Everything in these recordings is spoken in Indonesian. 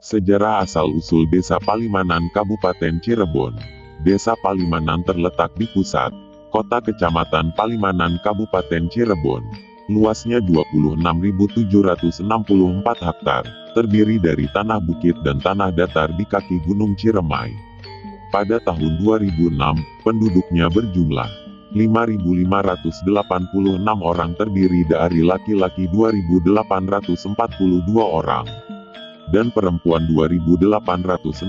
Sejarah asal-usul Desa Palimanan Kabupaten Cirebon. Desa Palimanan terletak di pusat kota Kecamatan Palimanan Kabupaten Cirebon. Luasnya 26.764 hektar, terdiri dari tanah bukit dan tanah datar di kaki Gunung Ciremai. Pada tahun 2006, penduduknya berjumlah 5.586 orang, terdiri dari laki-laki 2.842 orang dan perempuan 2.861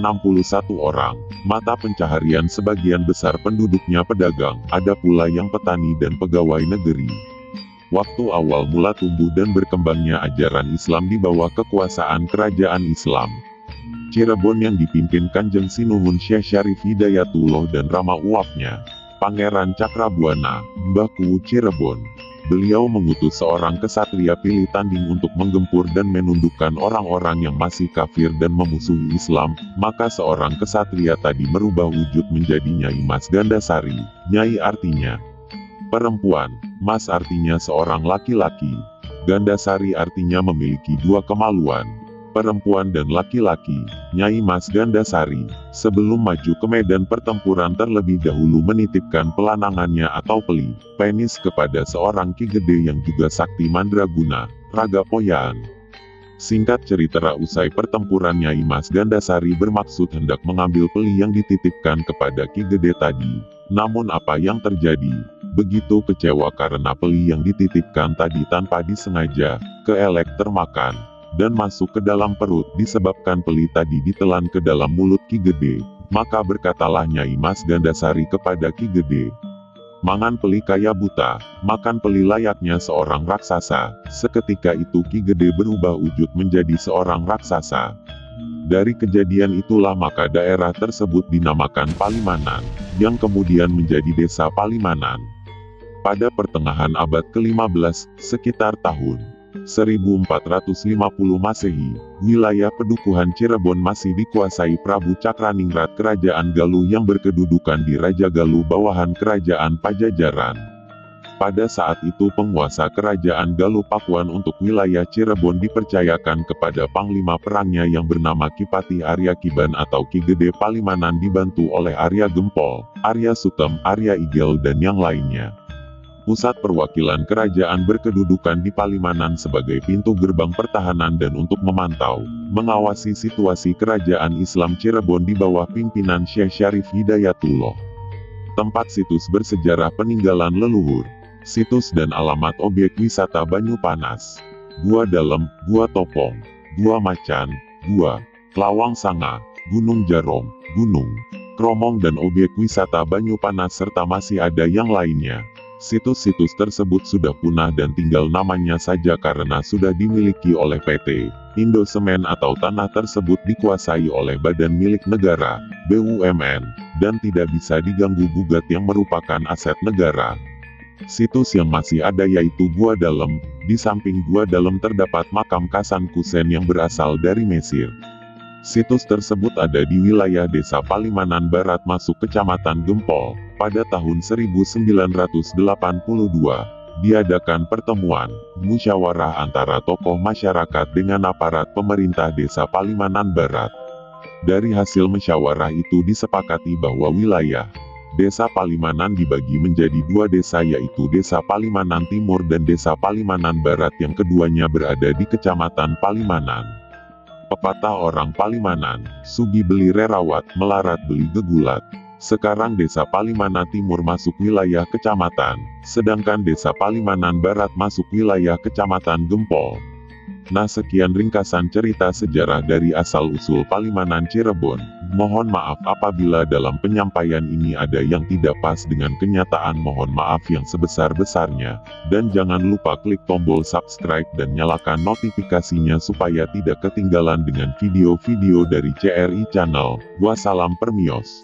orang. Mata pencaharian sebagian besar penduduknya pedagang, ada pula yang petani dan pegawai negeri. Waktu awal mula tumbuh dan berkembangnya ajaran Islam di bawah kekuasaan kerajaan Islam Cirebon yang dipimpin Kanjeng Sinuhun Syekh Syarif Hidayatullah dan Rama Uapnya, Pangeran Cakrabuana, Mbah Kuwu Cirebon. Beliau mengutus seorang kesatria pilih tanding untuk menggempur dan menundukkan orang-orang yang masih kafir dan memusuhi Islam. Maka seorang kesatria tadi merubah wujud menjadi Nyai Mas Gandasari. Nyai artinya perempuan, Mas artinya seorang laki-laki. Gandasari artinya memiliki dua kemaluan, perempuan dan laki-laki. Nyai Mas Gandasari, sebelum maju ke medan pertempuran terlebih dahulu menitipkan pelanangannya atau penis kepada seorang Ki Gede yang juga sakti mandraguna, Raga Poyaan. Singkat cerita, usai pertempuran Nyai Mas Gandasari bermaksud hendak mengambil peli yang dititipkan kepada Ki Gede tadi. Namun apa yang terjadi? Begitu kecewa karena peli yang dititipkan tadi tanpa disengaja keelek termakan dan masuk ke dalam perut, disebabkan peli tadi ditelan ke dalam mulut Ki Gede. Maka berkatalah Nyai Mas Gandasari kepada Ki Gede, "Mangan peli kaya buta, makan peli layaknya seorang raksasa." Seketika itu Ki Gede berubah wujud menjadi seorang raksasa. Dari kejadian itulah maka daerah tersebut dinamakan Palimanan, yang kemudian menjadi Desa Palimanan. Pada pertengahan abad ke-15, sekitar tahun 1450 Masehi, wilayah Pedukuhan Cirebon masih dikuasai Prabu Cakraningrat Kerajaan Galuh yang berkedudukan di Raja Galuh bawahan Kerajaan Pajajaran. Pada saat itu penguasa Kerajaan Galuh Pakuan untuk wilayah Cirebon dipercayakan kepada panglima perangnya yang bernama Kipati Arya Kiban atau Ki Gede Palimanan, dibantu oleh Arya Gempol, Arya Sutem, Arya Igel dan yang lainnya. Pusat perwakilan kerajaan berkedudukan di Palimanan sebagai pintu gerbang pertahanan dan untuk memantau, mengawasi situasi kerajaan Islam Cirebon di bawah pimpinan Syekh Syarif Hidayatullah. Tempat situs bersejarah peninggalan leluhur, situs dan alamat objek wisata Banyu Panas, Gua Dalem, Gua Topong, Gua Macan, Gua Lawang Sanga, Gunung Jarong, Gunung Kromong dan objek wisata Banyu Panas serta masih ada yang lainnya. Situs-situs tersebut sudah punah dan tinggal namanya saja karena sudah dimiliki oleh PT Indosemen atau tanah tersebut dikuasai oleh badan milik negara, BUMN, dan tidak bisa diganggu-gugat yang merupakan aset negara. Situs yang masih ada yaitu Gua Dalem. Di samping Gua Dalem terdapat makam Kasan Kusen yang berasal dari Mesir. Situs tersebut ada di wilayah Desa Palimanan Barat masuk Kecamatan Gempol. Pada tahun 1982, diadakan pertemuan musyawarah antara tokoh masyarakat dengan aparat pemerintah Desa Palimanan Barat. Dari hasil musyawarah itu disepakati bahwa wilayah Desa Palimanan dibagi menjadi dua desa, yaitu Desa Palimanan Timur dan Desa Palimanan Barat yang keduanya berada di Kecamatan Palimanan. Pepatah orang Palimanan, sugi beli rerawat, melarat beli gegulat. Sekarang Desa Palimanan Timur masuk wilayah Kecamatan, sedangkan Desa Palimanan Barat masuk wilayah Kecamatan Gempol. Nah, sekian ringkasan cerita sejarah dari asal-usul Palimanan Cirebon. Mohon maaf apabila dalam penyampaian ini ada yang tidak pas dengan kenyataan, mohon maaf yang sebesar-besarnya. Dan jangan lupa klik tombol subscribe dan nyalakan notifikasinya supaya tidak ketinggalan dengan video-video dari CRI Channel. Wassalam permios.